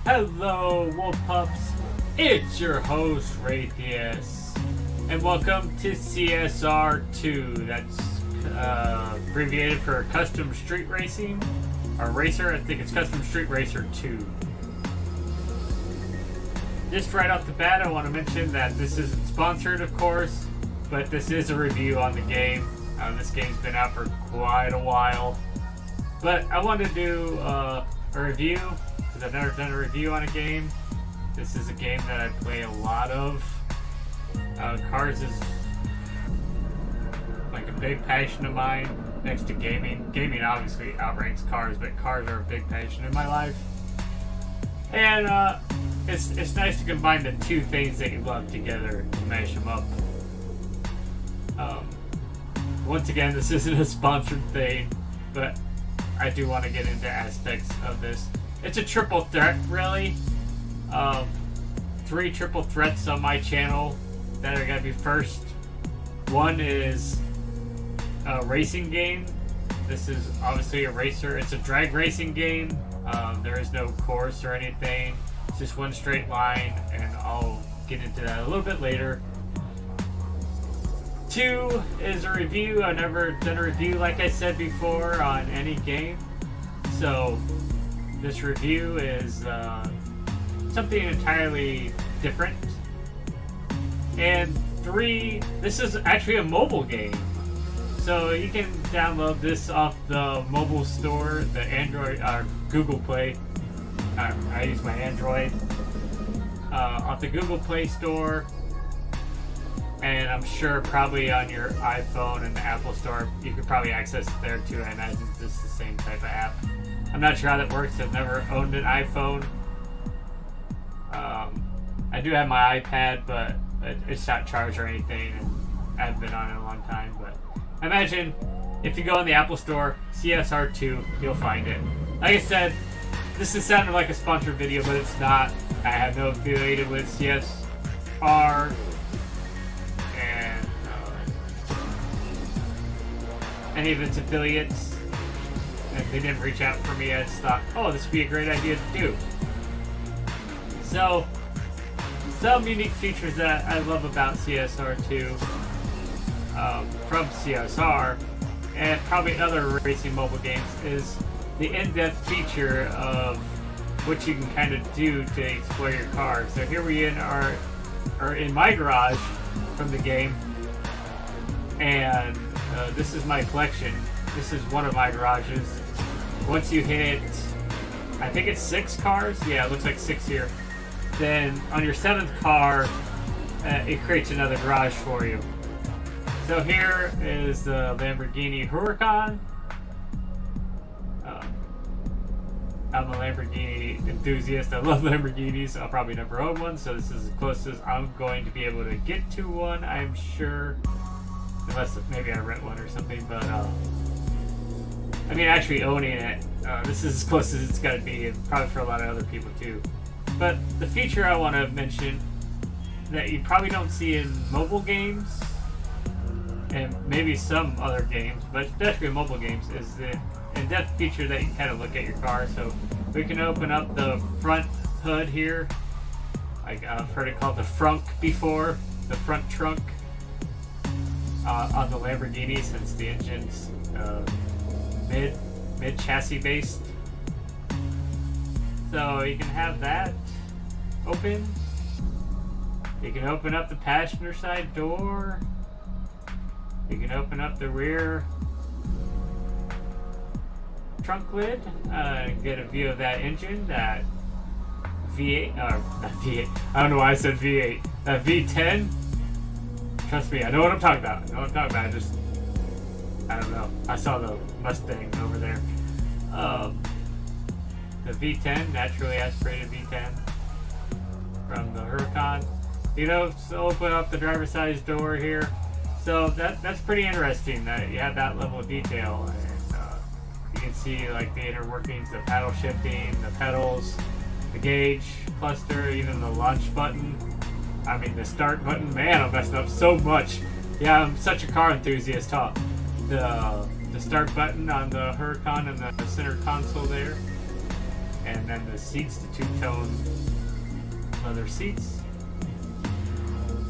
Hello, Wolf Pups. It's your host, Raytheus, and welcome to CSR 2. That's abbreviated for Custom Street Racing, or Racer. I think it's Custom Street Racer 2. Just right off the bat, I want to mention that this isn't sponsored, of course, but this is a review on the game. This game's been out for quite a while, but I wanted to do a review because I've never done a review on a game. This is a game that I play a lot of. Cars is like a big passion of mine next to gaming. Gaming obviously outranks cars, but cars are a big passion in my life. And it's nice to combine the two things that you love together to mash them up. Once again, this isn't a sponsored thing, but I do want to get into aspects of this. It's a triple threat, really. 3 triple threats on my channel that are going to be first. One is a racing game. This is obviously a racer. It's a drag racing game. There is no course or anything. It's just one straight line, and I'll get into that a little bit later. 2 is a review. I've never done a review, like I said before, on any game. So this review is something entirely different. And 3, this is actually a mobile game. So you can download this off the mobile store, the Android or Google Play. I use my Android. Off the Google Play Store. And I'm sure probably on your iPhone and the Apple Store, you could probably access it there too. I imagine it's just the same type of app. I'm not sure how that works. I've never owned an iPhone. I do have my iPad, but it's not charged or anything, and I haven't been on it in a long time. But I imagine if you go in the Apple Store, CSR2, you'll find it. Like I said, this is sounding like a sponsored video, but it's not. I have no affiliated with CSR. Any of its affiliates, and they didn't reach out for me. I just thought, oh, this would be a great idea to do. So, some unique features that I love about CSR2 from CSR, and probably other racing mobile games, is the in-depth feature of what you can kind of do to explore your car. So here we are in my garage from the game, and this is my collection. This is one of my garages. Once you hit, I think it's 6 cars. Yeah, it looks like 6 here. Then on your 7th car, it creates another garage for you. So here is the Lamborghini Huracan. I'm a Lamborghini enthusiast. I love Lamborghinis. I'll probably never own one, so this is as close as I'm going to be able to get to one, I'm sure. Unless maybe I rent one or something, but I mean, actually owning it, this is as close as it's got to be, and probably for a lot of other people too. But the feature I want to mention that you probably don't see in mobile games, and maybe some other games, but especially mobile games, is the in-depth feature that you can kind of look at your car. So we can open up the front hood here. Like I've heard it called the frunk before, the front trunk. On the Lamborghini, since the engine's mid chassis based. So you can have that open. You can open up the passenger side door. You can open up the rear trunk lid and get a view of that engine, that V8, or not V8, I don't know why I said V8, that V10. Trust me, I know what I'm talking about. I don't know. I saw the Mustang over there. The V10, naturally aspirated V10 from the Huracan. You know, so open up the driver's side door here. So that's pretty interesting that you have that level of detail. And you can see like the inner workings, the paddle shifting, the pedals, the gauge cluster, even the launch button. I mean, the start button, man, I'm messing up so much. Yeah, I'm such a car enthusiast, huh? The start button on the Huracan and the center console there. and then the seats, the two-tone leather seats.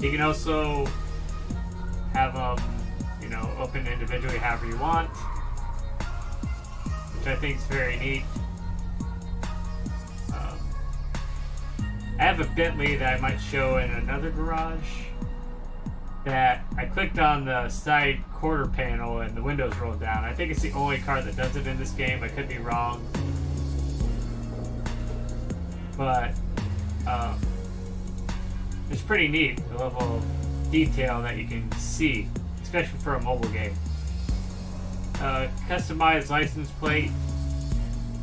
You can also have them, you know, open individually however you want, which I think is very neat. I have a Bentley that I might show in another garage that I clicked on the side quarter panel and the windows rolled down. I think it's the only car that does it in this game. I could be wrong. But it's pretty neat, the level of detail that you can see, especially for a mobile game. Customized license plate,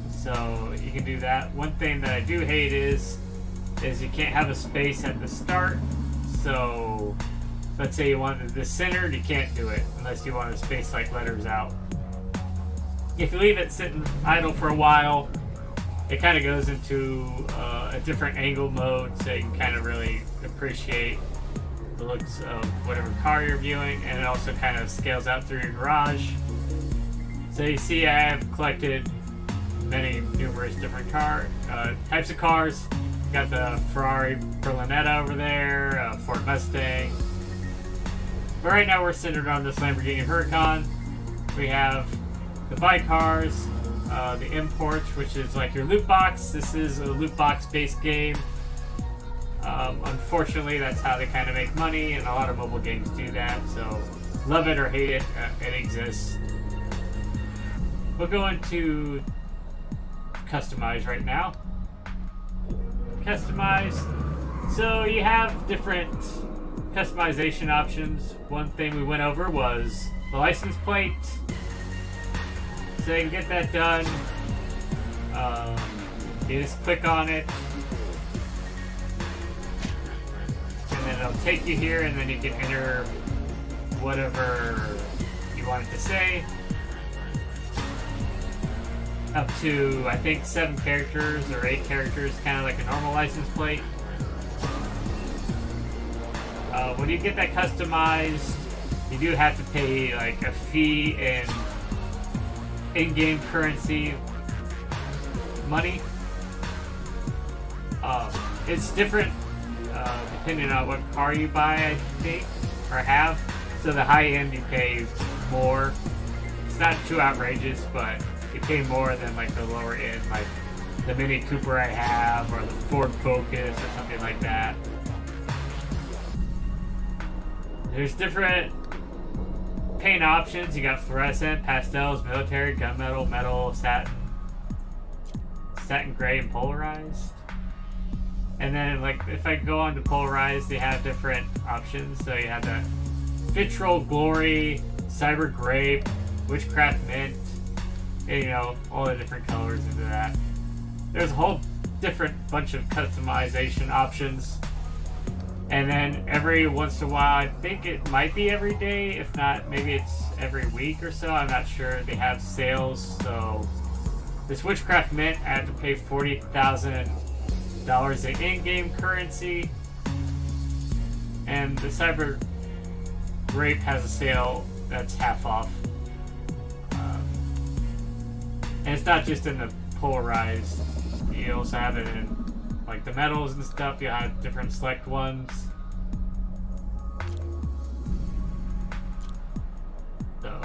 so you can do that. One thing that I do hate is you can't have a space at the start. So let's say you want this centered, you can't do it unless you want to space like letters out. If you leave it sitting idle for a while, it kind of goes into a different angle mode, so you can kind of really appreciate the looks of whatever car you're viewing, and it also kind of scales out through your garage. So you see I have collected numerous different types of cars. Got the Ferrari Berlinetta over there, Ford Mustang. But right now we're centered on this Lamborghini Huracan. We have the bike cars, the imports, which is like your loot box. This is a loot box based game. Unfortunately, that's how they kind of make money, and a lot of mobile games do that. So love it or hate it, it exists. We'll go into customize right now. Customize. So you have different customization options. One thing we went over was the license plate. So you can get that done. You just click on it, and then it'll take you here, and then you can enter whatever you want it to say. Up to, I think, 7 characters or 8 characters, kind of like a normal license plate. When you get that customized, you do have to pay like a fee in-game currency money. It's different depending on what car you buy, I think, or have. So the high end you pay more. It's not too outrageous, but you pay more than like the lower end, like the Mini Cooper I have, or the Ford Focus, or something like that. There's different paint options. You got fluorescent, pastels, military, gunmetal, metal, satin gray, and polarized. And then, like, if I go on to polarized, they have different options. So you have the Vitriol Glory, Cyber Grape, Witchcraft Mint, and, you know, all the different colors into that. There's a whole different bunch of customization options. And then every once in a while, I think it might be every day, if not, maybe it's every week or so, I'm not sure, they have sales. So this Witchcraft Mint, I have to pay $40,000 in in-game currency. And the Cyber Grape has a sale that's half off. And it's not just in the polarized, you also have it in like the metals and stuff. You have different select ones. So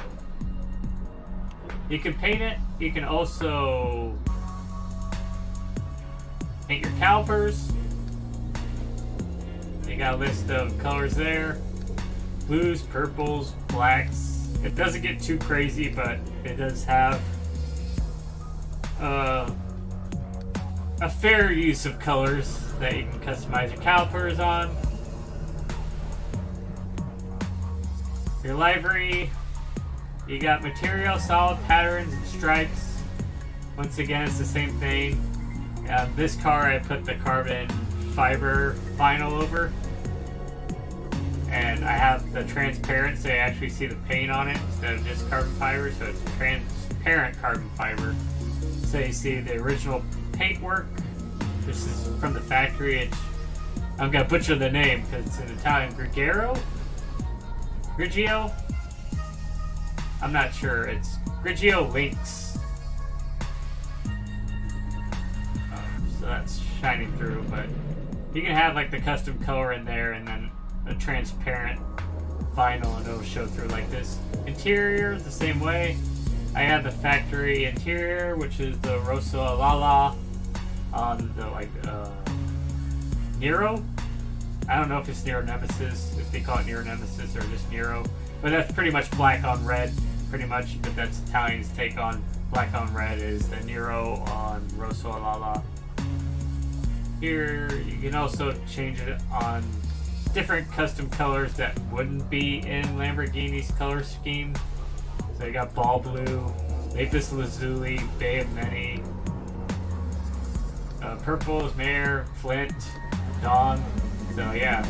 you can paint it. You can also paint your calipers. You got a list of colors there: blues, purples, blacks. It doesn't get too crazy, but it does have a fair use of colors that you can customize your calipers on. Your livery, you got material, solid patterns, and stripes. Once again, it's the same thing. This car, I put the carbon fiber vinyl over, and I have the transparent, so you actually see the paint on it instead of just carbon fiber. So it's transparent carbon fiber, so you see the original paintwork. This is from the factory. I'm gonna butcher the name because it's in Italian. Grigio? I'm not sure. It's Grigio Links. so that's shining through. But you can have like the custom color in there, and then a transparent vinyl, and it'll show through like this. Interior the same way. I have the factory interior, which is the Rosso Lala on the Nero. I don't know if it's Nero Nemesis, if they call it Nero Nemesis or just Nero, but that's pretty much black on red, pretty much. But that's Italian's take on black on red is the Nero on Rosso Lala. Here you can also change it on different custom colors that wouldn't be in Lamborghini's color scheme. So you got ball blue, lapis lazuli, bay of many, purple is mare, flint, dawn. So yeah.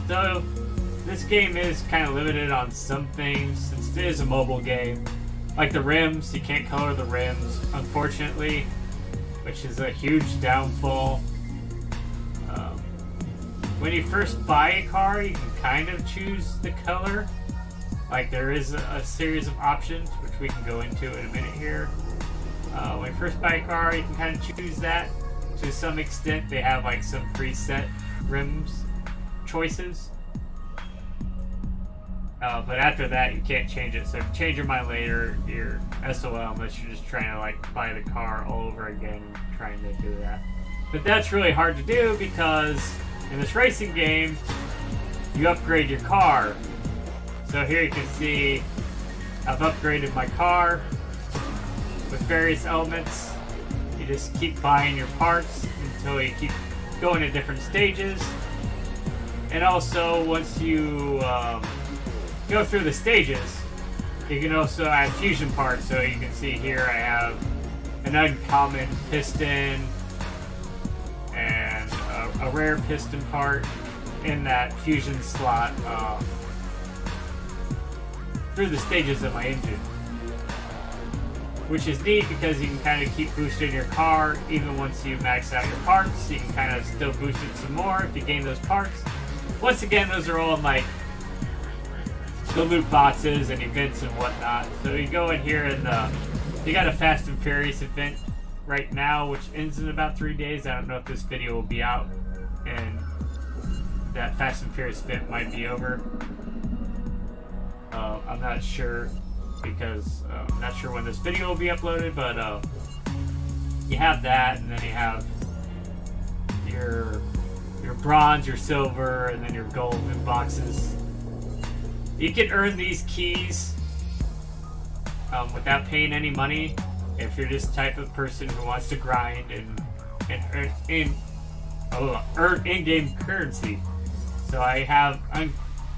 So this game is kind of limited on some things since it is a mobile game. Like the rims, you can't color the rims, unfortunately, which is a huge downfall. When you first buy a car, you can kind of choose the color. Like there is a series of options, which we can go into in a minute here. When you first buy a car, you can kind of choose that. To some extent, they have like some preset rims choices. But after that, you can't change it. So if you change your mind later, you're SOL unless you're just trying to like buy the car all over again and trying to do that. But that's really hard to do because in this racing game, you upgrade your car. So here you can see I've upgraded my car with various elements. You just keep buying your parts until you keep going to different stages. And also, once you go through the stages, you can also add fusion parts. So you can see here I have an uncommon piston and a rare piston part in that fusion slot through the stages of my engine, which is neat because you can kind of keep boosting your car even once you max out your parts. You can kind of still boost it some more if you gain those parts. Once again, those are all in like the loot boxes and events and whatnot. So you go in here and you got a Fast and Furious event right now, which ends in about 3 days. I don't know if this video will be out and that Fast and Furious event might be over. I'm not sure because I'm not sure when this video will be uploaded, but you have that, and then you have your bronze, your silver, and then your gold in boxes. You can earn these keys without paying any money if you're just the type of person who wants to grind and earn in-game currency. So I have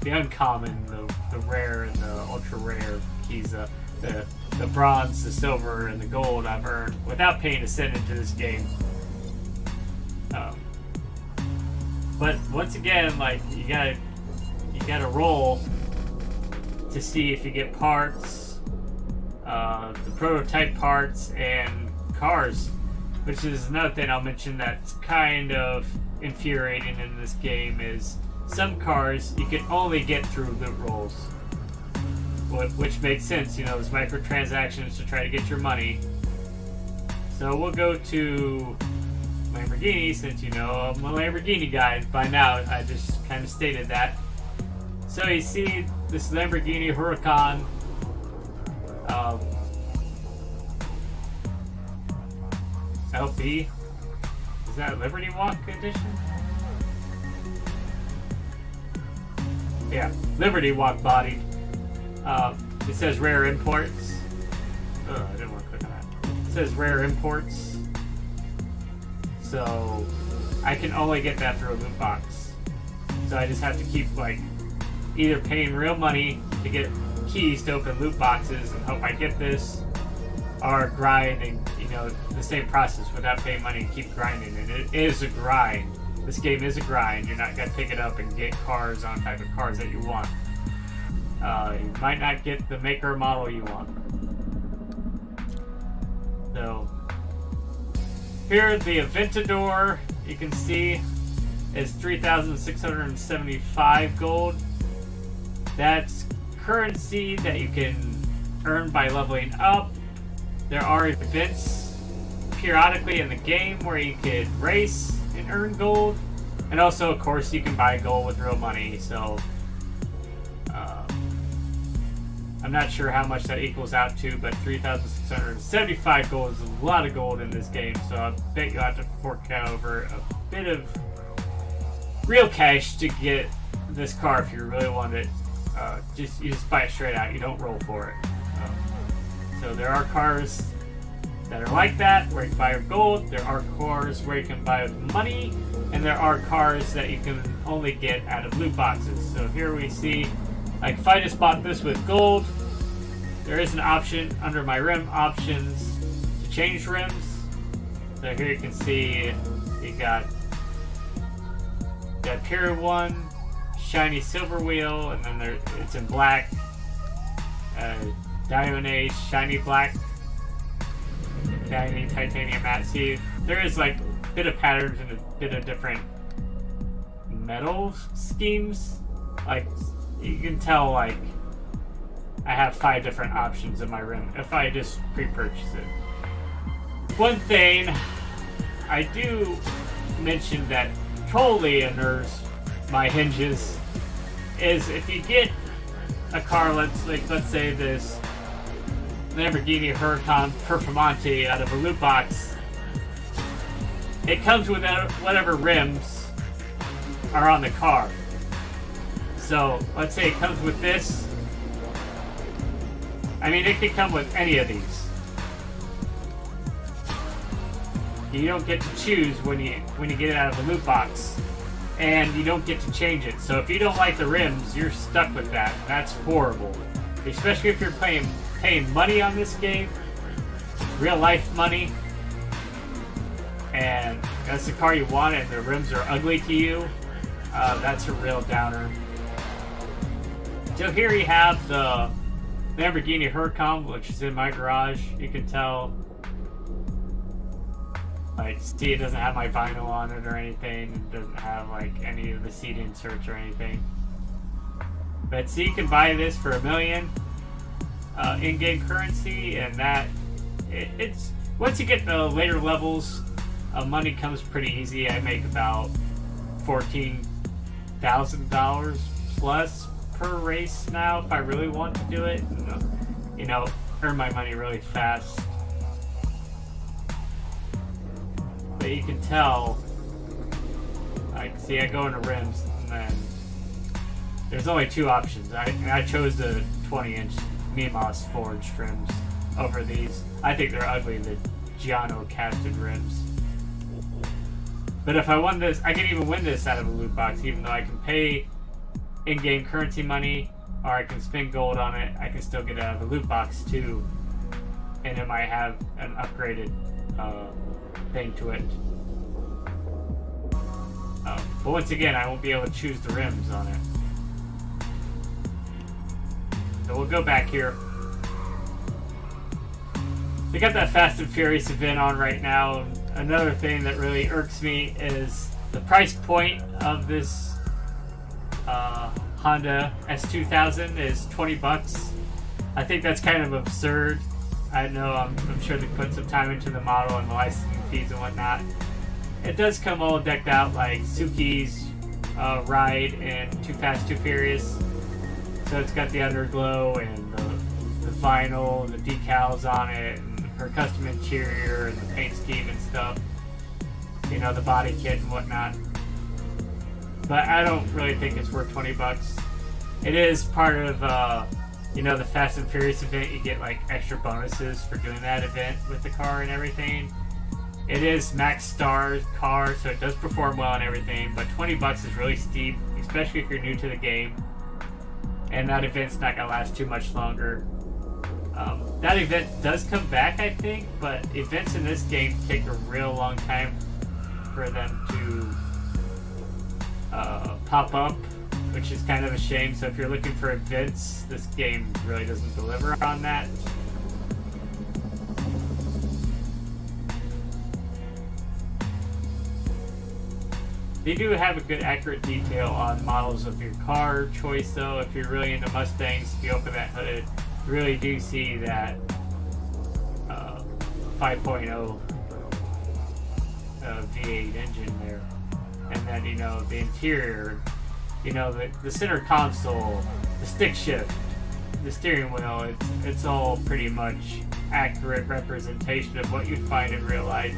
the uncommon, the rare, and the ultra rare keys. The bronze, the silver, and the gold I've earned without paying a cent into this game. But once again, like you gotta roll to see if you get parts, the prototype parts, and cars, which is another thing I'll mention that's kind of infuriating in this game is some cars you can only get through loot rolls, which makes sense. You know, there's microtransactions to try to get your money. So we'll go to Lamborghini, since you know I'm a Lamborghini guy by now. I just kind of stated that. So you see this Lamborghini Huracan. LB. Is that Liberty Walk edition? Yeah, Liberty Walk body. It says rare imports. Oh, I didn't want to click on that. It says rare imports. So I can only get that through a loot box. So I just have to keep like either paying real money to get keys to open loot boxes and hope I get this, or grind and the same process without paying money and keep grinding. And it is a grind. This game is a grind. You're not gonna pick it up and get cars on type of cars that you want. You might not get the maker or model you want. So here the Aventador, you can see, is 3,675 gold. That's currency that you can earn by leveling up there are events periodically in the game where you could race and earn gold. And also, of course, you can buy gold with real money. So, I'm not sure how much that equals out to, but 3,675 gold is a lot of gold in this game. So I bet you'll have to fork out over a bit of real cash to get this car if you really want it. You just buy it straight out. You don't roll for it. So there are cars that are like that, where you can buy with gold. There are cars where you can buy with money, and there are cars that you can only get out of loot boxes. So here we see, like, if I just bought this with gold, there is an option under my rim options to change rims. So here you can see you got that Period 1, shiny silver wheel, and then it's in black. Diamond Age, shiny black. Diamond titanium matte. See, there is like a bit of patterns and a bit of different metal schemes. Like, you can tell, like, I have 5 different options in my rim if I just pre-purchase it. One thing I do mention that totally unnerves my hinges is if you get a car, let's say this Lamborghini Huracan Performante out of a loot box, it comes with whatever rims are on the car. So let's say it comes with this. I mean, it could come with any of these. You don't get to choose when you get it out of a loot box, and you don't get to change it. So if you don't like the rims, you're stuck with that. That's horrible, especially if you're paying money on this game, real life money, and that's the car you want, and the rims are ugly to you. That's a real downer. So here you have the Lamborghini Huracan, which is in my garage. You can tell, like, see, it doesn't have my vinyl on it or anything. It doesn't have like any of the seat inserts or anything. But see, you can buy this for $1 million in-game currency, and that it's once you get the later levels, money comes pretty easy. I make about $14,000 plus per race now if I really want to do it. You know, earn my money really fast. But you can tell, like, see, I go into rims, and then there's only 2 options. I chose the 20-inch Mimos forged rims over these. I think they're ugly, the Giano casted rims. But if I won this, I can even win this out of a loot box, even though I can pay in-game currency money, or I can spend gold on it. I can still get it out of the loot box too, and it might have an upgraded thing to it. But once again, I won't be able to choose the rims on it. So we'll go back here. We got that Fast and Furious event on right now. Another thing that really irks me is the price point of this Honda S2000 is $20. I think that's kind of absurd. I know I'm sure they put some time into the model and the licensing fees and whatnot. It does come all decked out like Suki's ride in Too Fast, Too Furious. So it's got the underglow and the vinyl, the decals on it, and her custom interior and the paint scheme and stuff. You know, the body kit and whatnot. But I don't really think it's worth $20. It is part of, you know, the Fast and Furious event. You get like extra bonuses for doing that event with the car and everything. It is max star car, so it does perform well and everything. But $20 is really steep, especially if you're new to the game. And that event's not gonna last too much longer. That event does come back, I think, but events in this game take a real long time for them to pop up, which is kind of a shame. So if you're looking for events, this game really doesn't deliver on that. They do have a good accurate detail on models of your car choice, though. If you're really into Mustangs, if you open that hood, you really do see that 5.0 V8 engine there. And then, you know, the interior, you know, the center console, the stick shift, the steering wheel, it's all pretty much accurate representation of what you'd find in real life,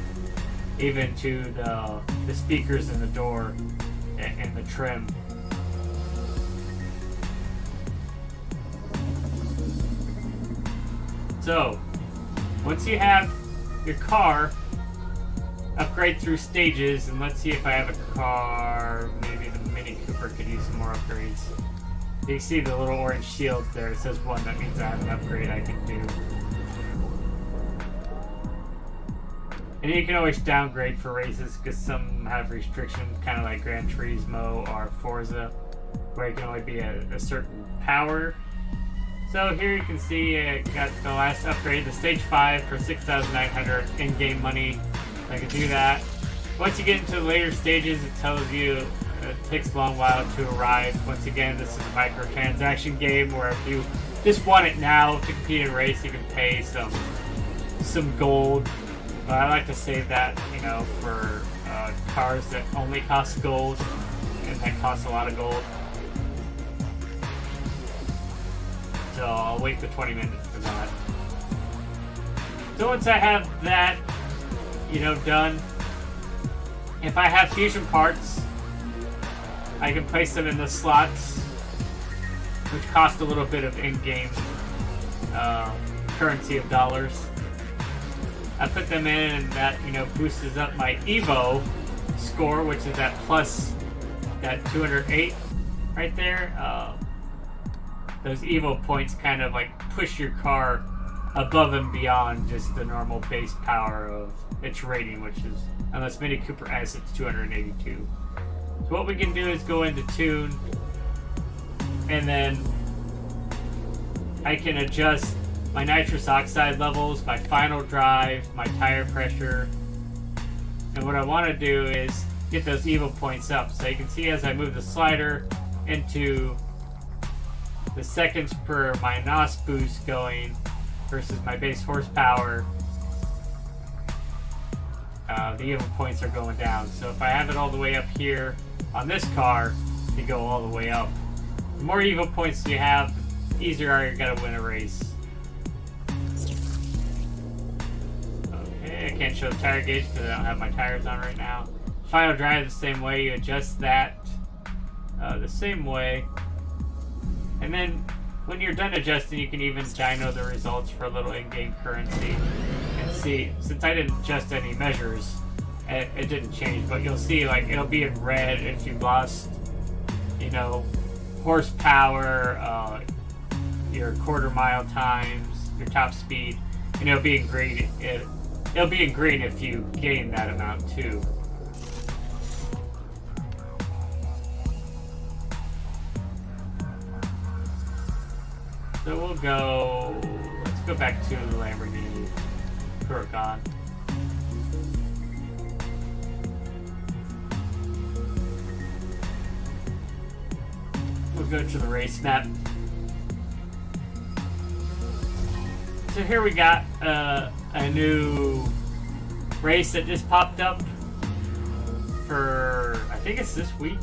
even to the speakers in the door and the trim. So, once you have your car, upgrade through stages, and let's see if I have a car, maybe the Mini Cooper could use some more upgrades. You see the little orange shield there, it says 1, that means I have an upgrade I can do. And you can always downgrade for races, because some have restrictions, kind of like Gran Turismo or Forza, where it can only be a certain power. So here you can see I got the last upgrade, the Stage 5 for 6,900 in-game money. I can do that. Once you get into the later stages, it tells you it takes a long while to arrive. Once again, this is a microtransaction game where if you just want it now to compete in a race, you can pay some gold. But I like to save that, you know, for cars that only cost gold, and that cost a lot of gold. So I'll wait the 20 minutes for that. So once I have that, you know, done, if I have fusion parts, I can place them in the slots, which cost a little bit of in-game currency of dollars. I put them in, and that, you know, boosts up my Evo score, which is that plus that 208 right there. Those Evo points kind of like push your car above and beyond just the normal base power of its rating, which is, unless Mini Cooper S, it's 282. So what we can do is go into tune, and then I can adjust my nitrous oxide levels, my final drive, my tire pressure. And what I want to do is get those Evo points up. So you can see as I move the slider into the seconds per my NOS boost going versus my base horsepower, the Evo points are going down. So if I have it all the way up here on this car, they go all the way up. The more Evo points you have, the easier you're gonna win a race. Okay, I can't show the tire gauge because I don't have my tires on right now. Final drive the same way, you adjust that the same way. And then when you're done adjusting, you can even dyno the results for a little in-game currency. And see, since I didn't adjust any measures, it didn't change. But you'll see, like, it'll be in red if you've lost, you know, horsepower, your quarter mile times, your top speed, and it'll be in green. It'll be in green if you gain that amount too. So we'll go, let's go back to the Lamborghini Huracan. We'll go to the race map. So here we got a new race that just popped up for, I think it's this week?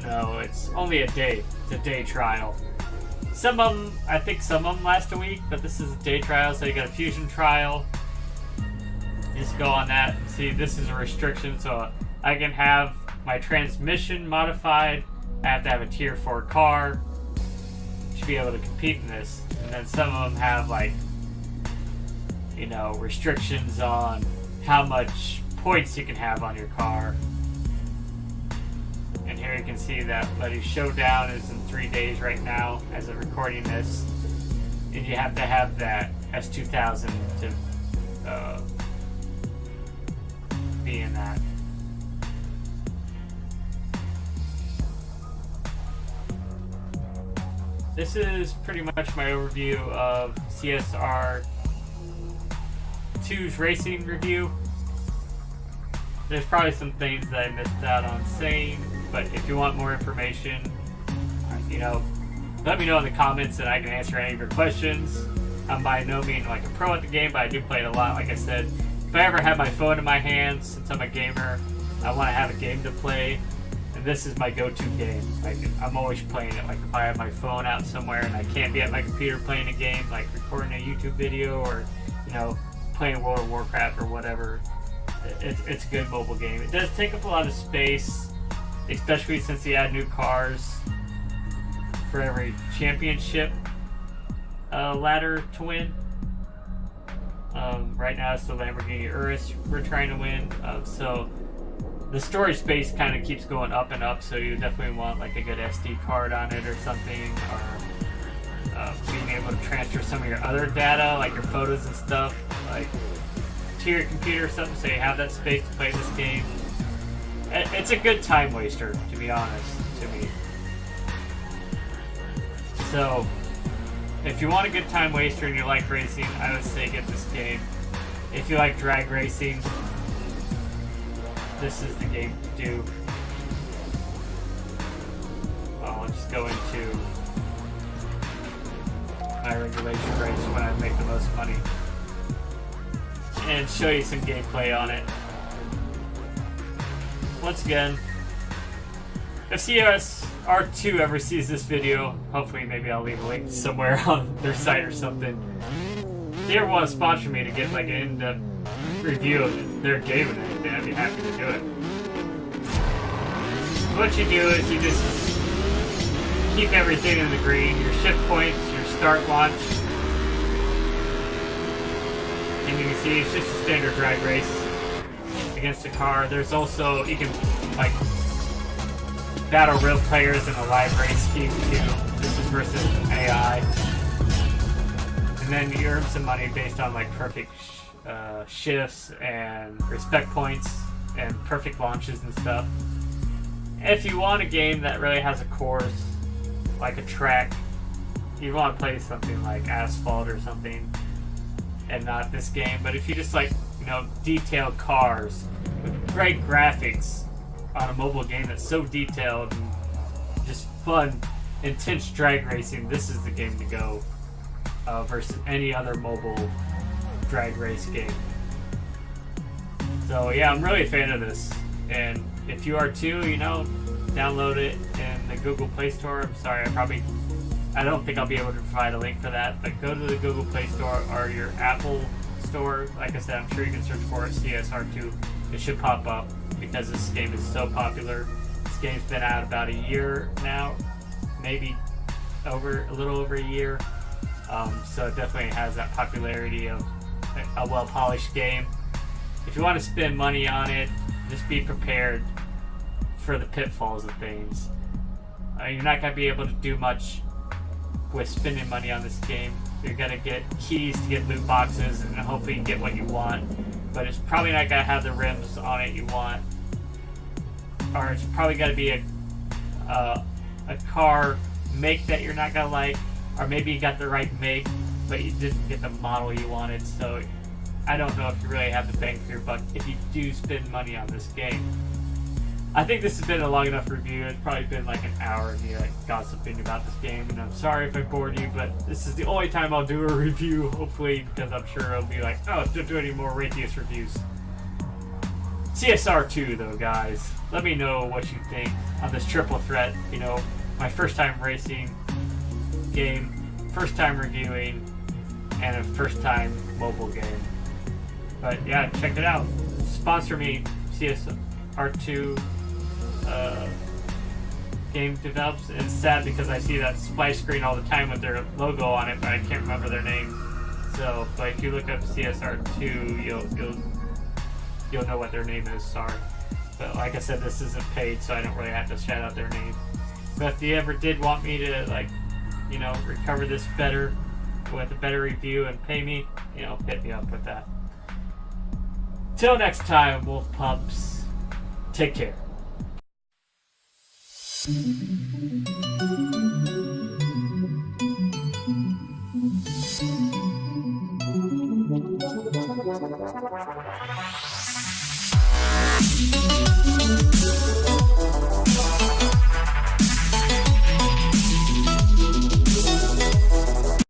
No, it's only a day. It's a day trial. Some of them, I think some of them last a week, but this is a day trial, so you got a fusion trial. Just go on that. See, this is a restriction, so I can have my transmission modified. I have to have a tier 4 car to be able to compete in this. And then some of them have, like, you know, restrictions on how much points you can have on your car. And here you can see that Letty Showdown is in 3 days right now as of recording this. And you have to have that S2000 to be in that. This is pretty much my overview of CSR 2's racing review. There's probably some things that I missed out on saying, but if you want more information, you know, let me know in the comments and I can answer any of your questions. I'm by no means like a pro at the game, but I do play it a lot. Like I said, if I ever have my phone in my hands, since I'm a gamer, I want to have a game to play, and this is my go-to game. Like, I'm always playing it. Like, if I have my phone out somewhere and I can't be at my computer playing a game, like recording a YouTube video or, you know, playing World of Warcraft or whatever, it's a good mobile game. It does take up a lot of space, especially since they add new cars for every championship ladder to win. Right now it's the Lamborghini Urus we're trying to win, so the storage space kind of keeps going up and up, so you definitely want like a good SD card on it or something, or being able to transfer some of your other data, like your photos and stuff, like to your computer or something, so you have that space to play this game. It's a good time waster, to be honest, to me. So, if you want a good time waster and you like racing, I would say get this game. If you like drag racing, this is the game to do. I'll just go into my regulation race when I make the most money and show you some gameplay on it. Once again, if CSR2 ever sees this video, hopefully maybe I'll leave a link somewhere on their site or something. If they ever want to sponsor me to get like an in-depth review of their game and everything, I'd be happy to do it. What you do is you just keep everything in the green, your shift points, your start launch, and you can see it's just a standard drag race against a car. There's also, you can like battle real players in a live race scheme too. This is versus AI. And then you earn some money based on like perfect shifts and respect points and perfect launches and stuff. If you want a game that really has a course, like a track, you want to play something like Asphalt or something, and not this game. But if you just like, you know, detailed cars with great graphics on a mobile game that's so detailed and just fun, intense drag racing, this is the game to go versus any other mobile drag race game. So yeah, I'm really a fan of this, and if you are too, you know, download it in the Google Play Store. I'm sorry, I don't think I'll be able to provide a link for that, but go to the Google Play Store or your Apple Store. Like I said, I'm sure you can search for it, CSR2. It should pop up because this game is so popular. This game's been out about a year now, maybe a little over a year. So it definitely has that popularity of a well-polished game. If you want to spend money on it, just be prepared for the pitfalls of things. You're not going to be able to do much with spending money on this game. You're going to get keys to get loot boxes and hopefully you get what you want, but it's probably not going to have the rims on it you want, or it's probably going to be a car make that you're not going to like, or maybe you got the right make but you didn't get the model you wanted. So I don't know if you really have the bang for your buck if you do spend money on this game. I think this has been a long enough review. It's probably been like an hour of me like gossiping about this game, and I'm sorry if I bored you, but this is the only time I'll do a review, hopefully, because I'm sure it'll be like, oh, don't do any more Raytheus reviews. CSR2 though, guys, let me know what you think on this triple threat. You know, my first time racing game, first time reviewing, and a first time mobile game. But yeah, check it out. Sponsor me, CSR2 game develops. And it's sad because I see that splash screen all the time with their logo on it, but I can't remember their name. So, but if you look up CSR2, you'll know what their name is. Sorry, but like I said, this isn't paid, so I don't really have to shout out their name. But if you ever did want me to, like, you know, recover this better with a better review and pay me, you know, hit me up with that. Till next time, Wolf Pups, take care.